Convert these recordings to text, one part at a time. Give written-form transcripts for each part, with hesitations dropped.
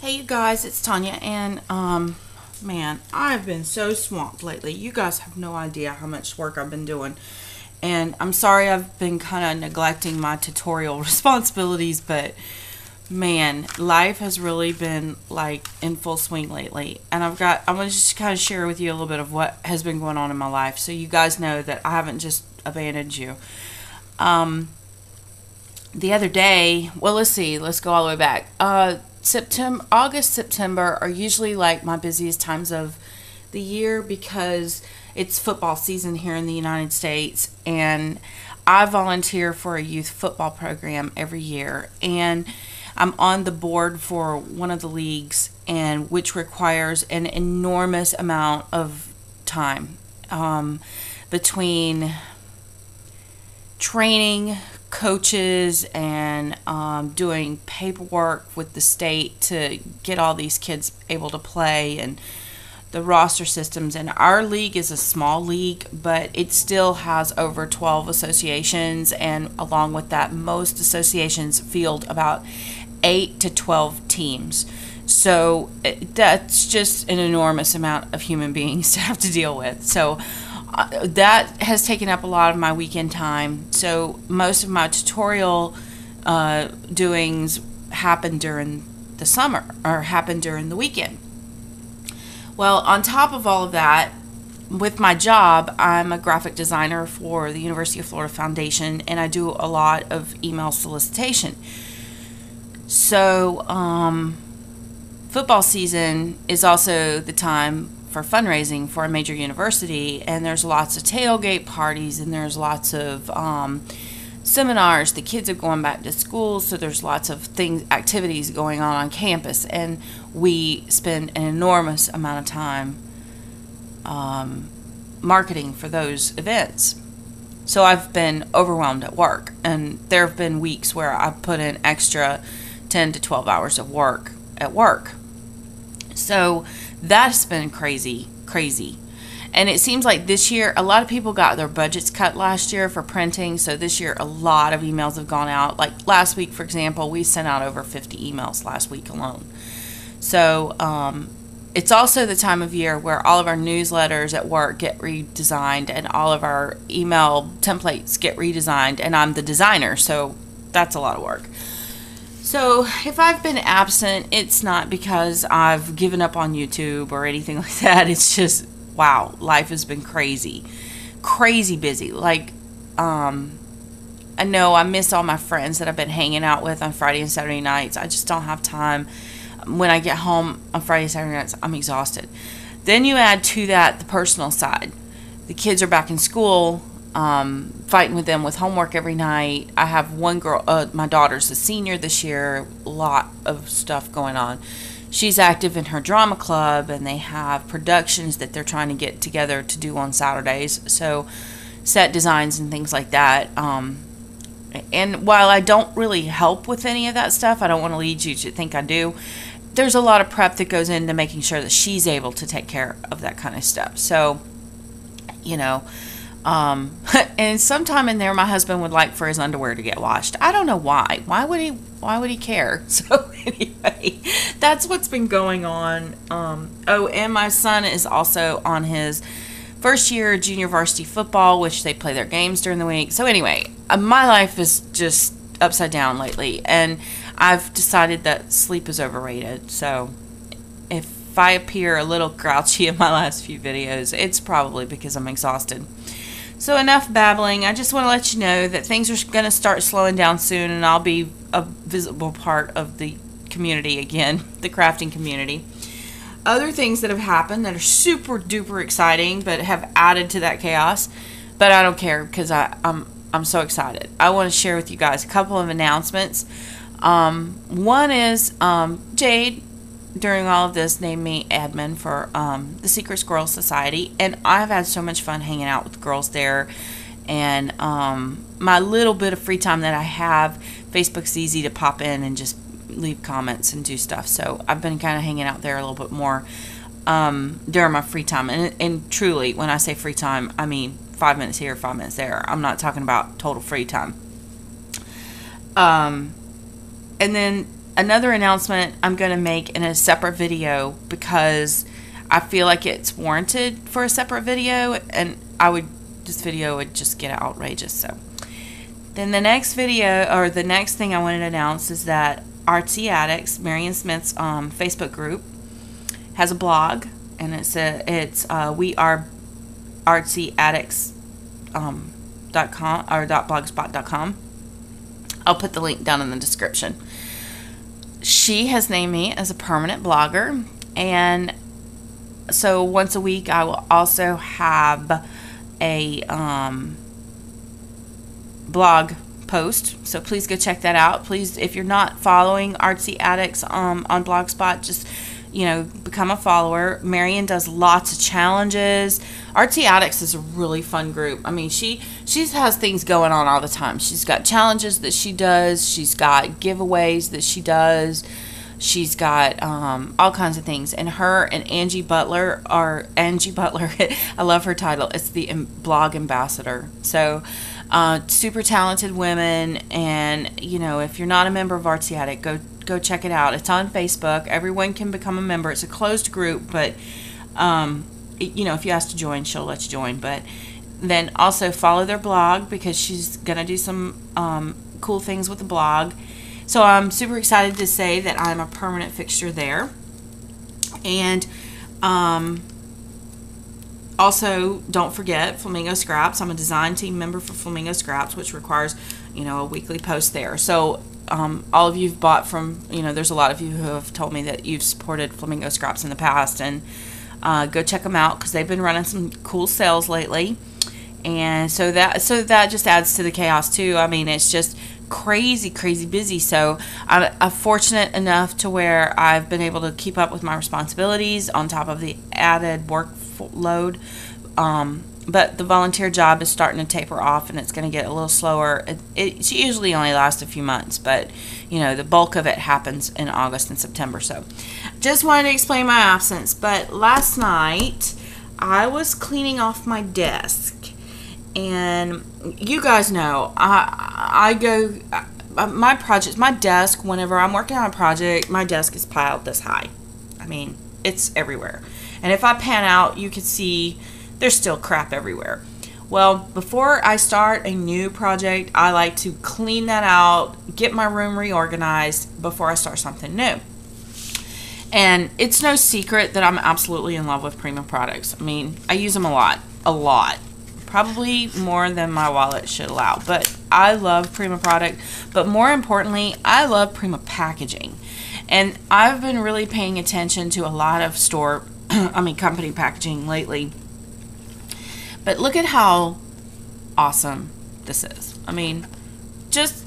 Hey you guys, it's Tonya, and man, I've been so swamped lately. You guys have no idea how much work I've been doing. And I'm sorry I've been kind of neglecting my tutorial responsibilities, but man, life has really been like in full swing lately. And I'm going to just kind of share with you a little bit of what has been going on in my life so you guys know that I haven't just abandoned you. Um the other day, well, let's see, let's go all the way back. August, September are usually like my busiest times of the year because it's football season here in the United States, and I volunteer for a youth football program every year, and I'm on the board for one of the leagues, and which requires an enormous amount of time between training coaches and doing paperwork with the state to get all these kids able to play, and the roster systems. And our league is a small league, but it still has over 12 associations, and along with that, most associations field about 8 to 12 teams. So that's just an enormous amount of human beings to have to deal with. So that has taken up a lot of my weekend time. So most of my tutorial doings happen during the summer or happen during the weekend. Well, on top of all of that, with my job, I'm a graphic designer for the University of Florida Foundation, and I do a lot of email solicitation. So football season is also the time for fundraising for a major university, and there's lots of tailgate parties, and there's lots of seminars. The kids are going back to school, so there's lots of activities going on campus, and we spend an enormous amount of time marketing for those events. So I've been overwhelmed at work, and there have been weeks where I've put in extra 10 to 12 hours of work at work. So that's been crazy. And it seems like this year, a lot of people got their budgets cut last year for printing. So this year, a lot of emails have gone out. Like last week, for example, we sent out over 50 emails last week alone. So it's also the time of year where all of our newsletters at work get redesigned, and all of our email templates get redesigned. And I'm the designer, so that's a lot of work. So if I've been absent, it's not because I've given up on YouTube or anything like that. It's just, wow, life has been crazy busy. Like, I know I miss all my friends that I've been hanging out with on Friday and Saturday nights. I just don't have time. When I get home on Friday and Saturday nights, I'm exhausted. Then you add to that the personal side. The kids are back in school. Fighting with them with homework every night. I have one girl, my daughter's a senior this year, a lot of stuff going on. She's active in her drama club, and they have productions that they're trying to get together to do on Saturdays. So set designs and things like that. And while I don't really help with any of that stuff, I don't want to lead you to think I do. There's a lot of prep that goes into making sure that she's able to take care of that kind of stuff. So, you know, and sometime in there, my husband would like for his underwear to get washed. I don't know why. Why would he care? So anyway, that's what's been going on. Oh, and my son is also on his first year junior varsity football, which they play their games during the week. So anyway, my life is just upside down lately, and I've decided that sleep is overrated. So if I appear a little grouchy in my last few videos, it's probably because I'm exhausted. So enough babbling. I just want to let you know that things are going to start slowing down soon, and I'll be a visible part of the community again, the crafting community. Other things that have happened that are super duper exciting but have added to that chaos, but I don't care because I'm so excited. I want to share with you guys a couple of announcements. One is Jade, during all of this, named me admin for the Secret Squirrel Society, and I've had so much fun hanging out with the girls there. And my little bit of free time that I have, Facebook's easy to pop in and just leave comments and do stuff. So I've been kind of hanging out there a little bit more during my free time. And truly, when I say free time, I mean 5 minutes here, 5 minutes there. I'm not talking about total free time. And then Another announcement I'm going to make in a separate video because I feel like it's warranted for a separate video, and this video would just get outrageous. So then the next video, or the next thing I wanted to announce, is that Artsy Addicts, Marion Smith's Facebook group, has a blog, and it's we are artsyaddicts.com or .blogspot.com. I'll put the link down in the description. She has named me as a permanent blogger, and so once a week I will also have a blog post, so please go check that out. Please, if you're not following Artsy Addicts on Blogspot, just become a follower. Marion does lots of challenges. Artsy Addicts is a really fun group. I mean, she has things going on all the time. She's got challenges that she does. She's got giveaways that she does. She's got all kinds of things. And her and Angie Butler, I love her title. It's the blog ambassador. So super talented women. And if you're not a member of Artsy Addict, go check it out. It's on Facebook. Everyone can become a member. It's a closed group, but if you ask to join, she'll let you join. But then also follow their blog, because she's gonna do some cool things with the blog. So I'm super excited to say that I'm a permanent fixture there. And also, don't forget Flamingo Scraps. I'm a design team member for Flamingo Scraps, which requires a weekly post there. So all of you have bought from, there's a lot of you who have told me that you've supported Flamingo Scraps in the past, and go check them out, because they've been running some cool sales lately. And so that just adds to the chaos too. I mean, it's just crazy busy. So I'm fortunate enough to where I've been able to keep up with my responsibilities on top of the added workload. But the volunteer job is starting to taper off, and it's going to get a little slower. It usually only lasts a few months, but the bulk of it happens in August and September. So just wanted to explain my absence. But last night I was cleaning off my desk, and you guys know my projects, my desk, whenever I'm working on a project, my desk is piled this high. I mean, it's everywhere. And if I pan out, you can see there's still crap everywhere. Well, before I start a new project, I like to clean that out, get my room reorganized before I start something new. And it's no secret that I'm absolutely in love with Prima products. I mean, I use them a lot. Probably more than my wallet should allow. But I love Prima product. But more importantly, I love Prima packaging. And I've been really paying attention to a lot of company packaging lately. But look at how awesome this is. I mean, just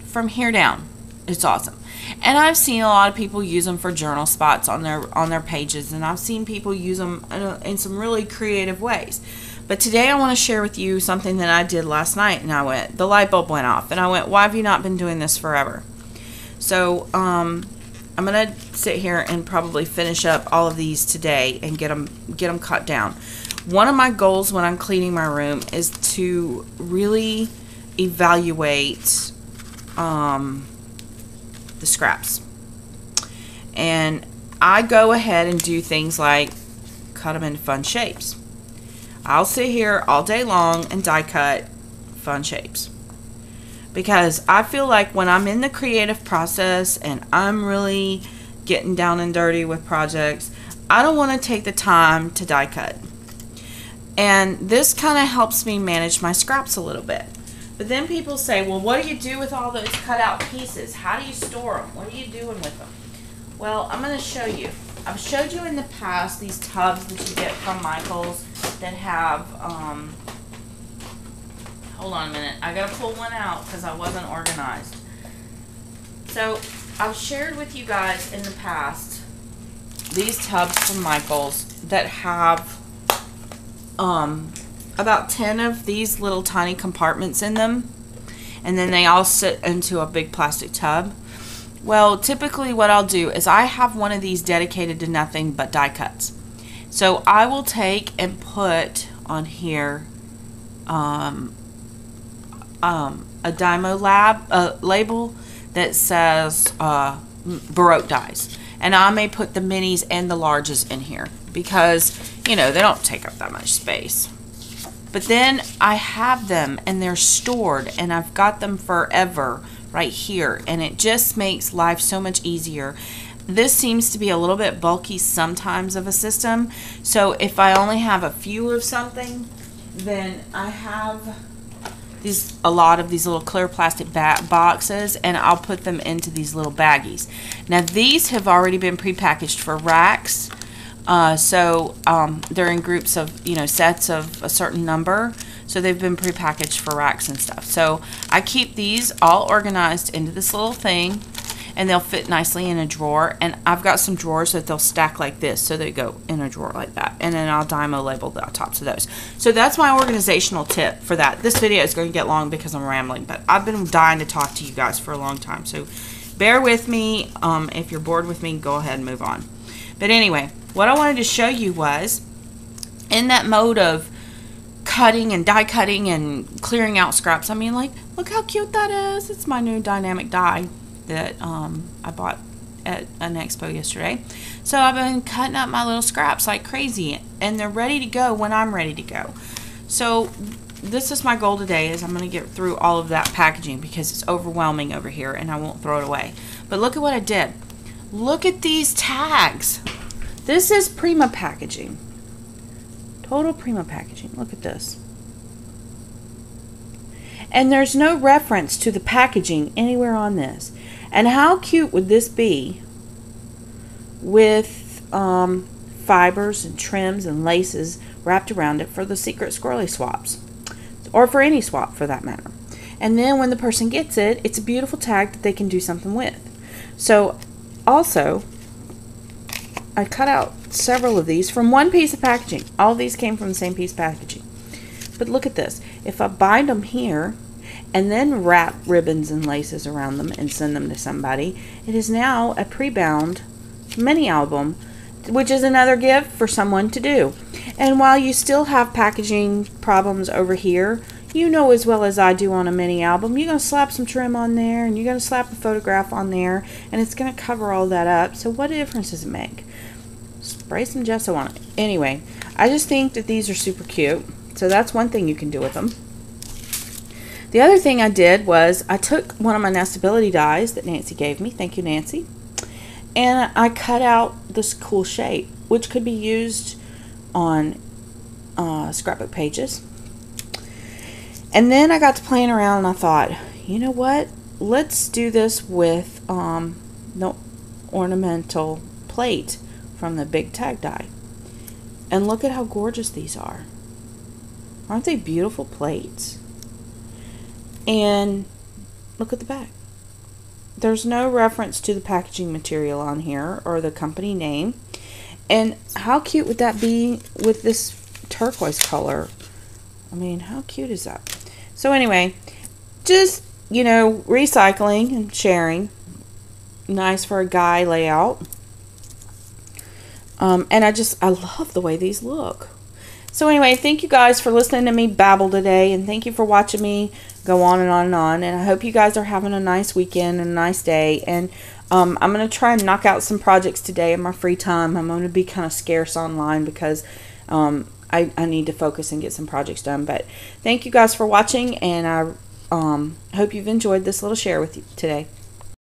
from here down, it's awesome. And I've seen a lot of people use them for journal spots on their pages, and I've seen people use them in some really creative ways. But today I want to share with you something that I did last night, and the light bulb went off, and I went, why have you not been doing this forever? So I'm gonna sit here and probably finish up all of these today and get them cut down. One of my goals when I'm cleaning my room is to really evaluate the scraps. And I go ahead and do things like cut them into fun shapes. I'll sit here all day long and die cut fun shapes. Because I feel like when I'm in the creative process and I'm really getting down and dirty with projects, I don't want to take the time to die cut. And this kind of helps me manage my scraps a little bit. But then people say, well, what do you do with all those cut out pieces? How do you store them? What are you doing with them? Well, I'm going to show you. I've showed you in the past these tubs that you get from Michael's that have, hold on a minute. I got to pull one out because I wasn't organized. So I've shared with you guys in the past these tubs from Michael's that have about 10 of these little tiny compartments in them, and then they all sit into a big plastic tub. Well, typically what I'll do is I have one of these dedicated to nothing but die cuts. So I will take and put on here a Dymo Lab label that says Baroque dies. And I may put the minis and the larges in here because, you know, they don't take up that much space. But then I have them and they're stored and I've got them forever right here. And it just makes life so much easier. This seems to be a little bit bulky sometimes of a system. So if I only have a few of something, then I have a lot of these little clear plastic boxes, and I'll put them into these little baggies. Now these have already been prepackaged for racks, so they're in groups of, you know, sets of a certain number, so they've been prepackaged for racks and stuff. So I keep these all organized into this little thing, and they'll fit nicely in a drawer. And I've got some drawers that they'll stack like this, so they go in a drawer like that. And then I'll Dymo label the tops of those. So that's my organizational tip for that. This video is going to get long because I'm rambling, but I've been dying to talk to you guys for a long time. So bear with me. If you're bored with me, go ahead and move on. But anyway, what I wanted to show you was, in that mode of cutting and die cutting and clearing out scraps, I mean, like, look how cute that is. It's my new dynamic die that I bought at an expo yesterday. So I've been cutting up my little scraps like crazy, and they're ready to go when I'm ready to go. So this is my goal today, is I'm going to get through all of that packaging because it's overwhelming over here and I won't throw it away. But look at what I did. Look at these tags. This is Prima packaging. Total Prima packaging. Look at this. And there's no reference to the packaging anywhere on this. And how cute would this be with fibers and trims and laces wrapped around it for the secret squirrely swaps, or for any swap for that matter. And then when the person gets it, it's a beautiful tag that they can do something with. So also, I cut out several of these from one piece of packaging. All of these came from the same piece of packaging. But look at this. If I bind them here and then wrap ribbons and laces around them and send them to somebody, it is now a pre-bound mini album, which is another gift for someone to do. And while you still have packaging problems over here, you know as well as I do on a mini album, you're going to slap some trim on there and you're going to slap a photograph on there, and it's going to cover all that up. So what difference does it make? Spray some gesso on it. Anyway, I just think that these are super cute. So that's one thing you can do with them. The other thing I did was I took one of my nestability dies that Nancy gave me. Thank you, Nancy. And I cut out this cool shape, which could be used on scrapbook pages. And then I got to playing around and I thought, you know what? Let's do this with the ornamental plate from the big tag die. And look at how gorgeous these are. Aren't they beautiful plates? And look at the back. There's no reference to the packaging material on here or the company name. And how cute would that be with this turquoise color? I mean, how cute is that? So anyway, just, you know, recycling and sharing. Nice for a guy layout. And I love the way these look. So anyway, thank you guys for listening to me babble today, and thank you for watching me go on and on and on. And I hope you guys are having a nice weekend and a nice day. And I'm going to try and knock out some projects today in my free time. I'm going to be kind of scarce online because I need to focus and get some projects done. But thank you guys for watching, and I hope you've enjoyed this little share with you today.